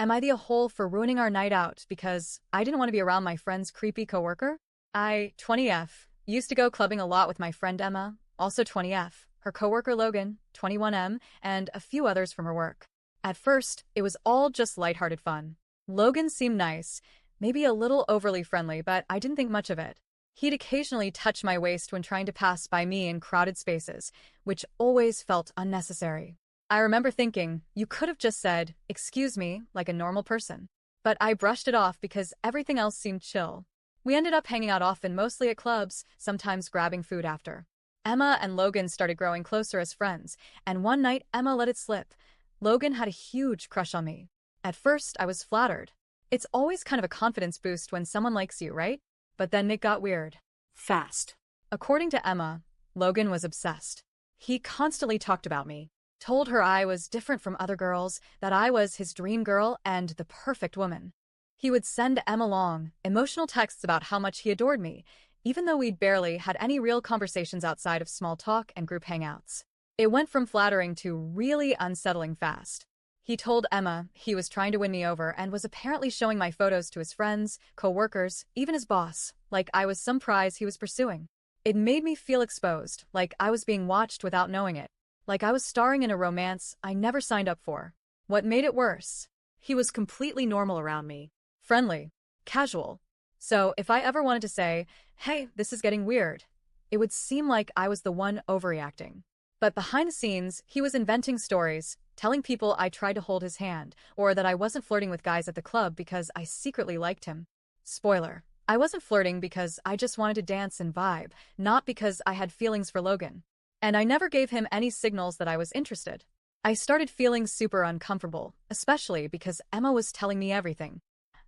Am I the a-hole for ruining our night out because I didn't want to be around my friend's creepy coworker? 20F, used to go clubbing a lot with my friend Emma, also 20F, her coworker Logan, 21M, and a few others from her work. At first, it was all just lighthearted fun. Logan seemed nice, maybe a little overly friendly, but I didn't think much of it. He'd occasionally touch my waist when trying to pass by me in crowded spaces, which always felt unnecessary. I remember thinking, you could have just said, "Excuse me," like a normal person. But I brushed it off because everything else seemed chill. We ended up hanging out often, mostly at clubs, sometimes grabbing food after. Emma and Logan started growing closer as friends, and one night Emma let it slip. Logan had a huge crush on me. At first, I was flattered. It's always kind of a confidence boost when someone likes you, right? But then it got weird. Fast. According to Emma, Logan was obsessed. He constantly talked about me, told her I was different from other girls, that I was his dream girl and the perfect woman. He would send Emma long, emotional texts about how much he adored me, even though we'd barely had any real conversations outside of small talk and group hangouts. It went from flattering to really unsettling fast. He told Emma he was trying to win me over and was apparently showing my photos to his friends, co-workers, even his boss, like I was some prize he was pursuing. It made me feel exposed, like I was being watched without knowing it, like I was starring in a romance I never signed up for. What made it worse? He was completely normal around me. Friendly. Casual. So if I ever wanted to say, "Hey, this is getting weird," it would seem like I was the one overreacting. But behind the scenes, he was inventing stories, telling people I tried to hold his hand, or that I wasn't flirting with guys at the club because I secretly liked him. Spoiler. I wasn't flirting because I just wanted to dance and vibe, not because I had feelings for Logan. And I never gave him any signals that I was interested. I started feeling super uncomfortable, especially because Emma was telling me everything.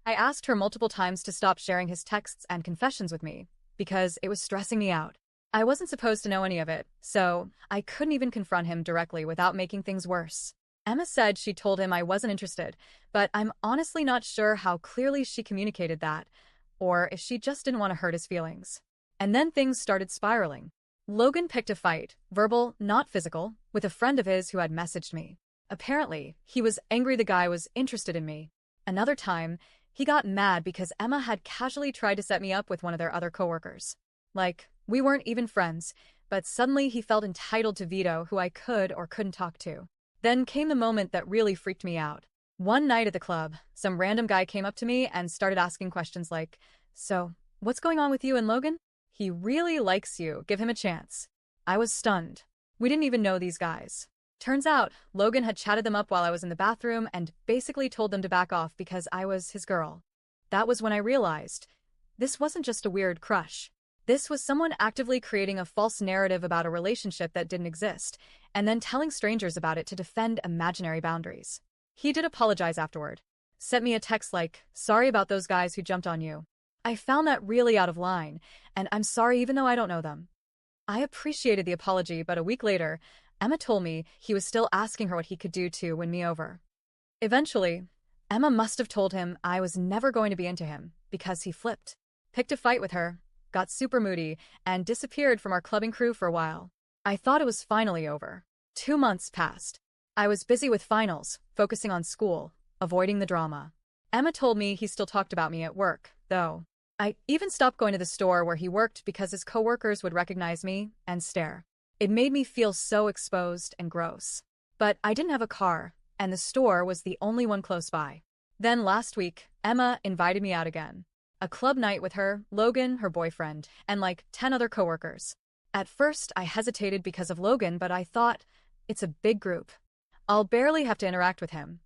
I asked her multiple times to stop sharing his texts and confessions with me, because it was stressing me out. I wasn't supposed to know any of it, so I couldn't even confront him directly without making things worse. Emma said she told him I wasn't interested, but I'm honestly not sure how clearly she communicated that, or if she just didn't want to hurt his feelings. And then things started spiraling. Logan picked a fight, verbal, not physical, with a friend of his who had messaged me. Apparently, he was angry the guy was interested in me. Another time, he got mad because Emma had casually tried to set me up with one of their other coworkers. Like, we weren't even friends, but suddenly he felt entitled to veto who I could or couldn't talk to. Then came the moment that really freaked me out. One night at the club, some random guy came up to me and started asking questions like, "So, what's going on with you and Logan? He really likes you, give him a chance." I was stunned. We didn't even know these guys. Turns out, Logan had chatted them up while I was in the bathroom and basically told them to back off because I was his girl. That was when I realized, this wasn't just a weird crush. This was someone actively creating a false narrative about a relationship that didn't exist, and then telling strangers about it to defend imaginary boundaries. He did apologize afterward. Sent me a text like, "Sorry about those guys who jumped on you. I found that really out of line, and I'm sorry even though I don't know them." I appreciated the apology, but a week later, Emma told me he was still asking her what he could do to win me over. Eventually, Emma must have told him I was never going to be into him, because he flipped, picked a fight with her, got super moody, and disappeared from our clubbing crew for a while. I thought it was finally over. 2 months passed. I was busy with finals, focusing on school, avoiding the drama. Emma told me he still talked about me at work, though. I even stopped going to the store where he worked because his coworkers would recognize me and stare. It made me feel so exposed and gross. But I didn't have a car, and the store was the only one close by. Then last week, Emma invited me out again. A club night with her, Logan, her boyfriend, and like 10 other coworkers. At first, I hesitated because of Logan, but I thought, it's a big group. I'll barely have to interact with him.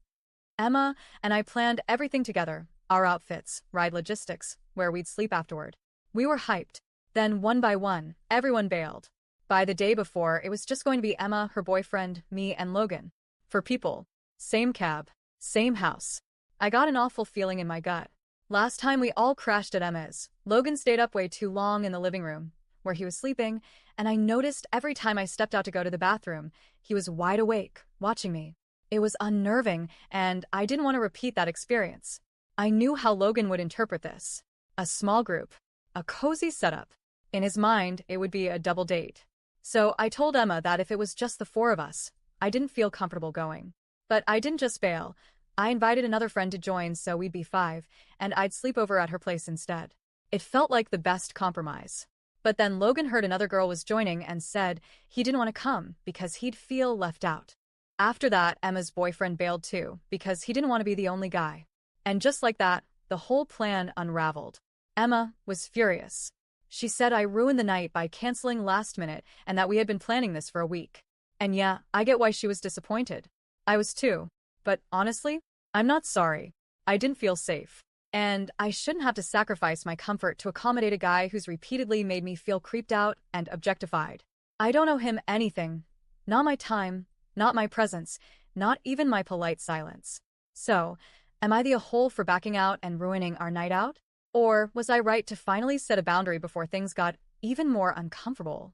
Emma and I planned everything together, our outfits, ride logistics, where we'd sleep afterward. We were hyped. Then one by one, everyone bailed. By the day before, it was just going to be Emma, her boyfriend, me, and Logan. For people. Same cab. Same house. I got an awful feeling in my gut. Last time we all crashed at Emma's, Logan stayed up way too long in the living room, where he was sleeping, and I noticed every time I stepped out to go to the bathroom, he was wide awake, watching me. It was unnerving, and I didn't want to repeat that experience. I knew how Logan would interpret this. A small group. A cozy setup. In his mind, it would be a double date. So I told Emma that if it was just the 4 of us, I didn't feel comfortable going. But I didn't just bail. I invited another friend to join so we'd be five, and I'd sleep over at her place instead. It felt like the best compromise. But then Logan heard another girl was joining and said he didn't want to come because he'd feel left out. After that, Emma's boyfriend bailed too because he didn't want to be the only guy. And just like that, the whole plan unraveled. Emma was furious. She said I ruined the night by canceling last minute and that we had been planning this for a week. And yeah, I get why she was disappointed. I was too. But honestly, I'm not sorry. I didn't feel safe. And I shouldn't have to sacrifice my comfort to accommodate a guy who's repeatedly made me feel creeped out and objectified. I don't owe him anything. Not my time, not my presence, not even my polite silence. So, am I the a-hole for backing out and ruining our night out? Or was I right to finally set a boundary before things got even more uncomfortable?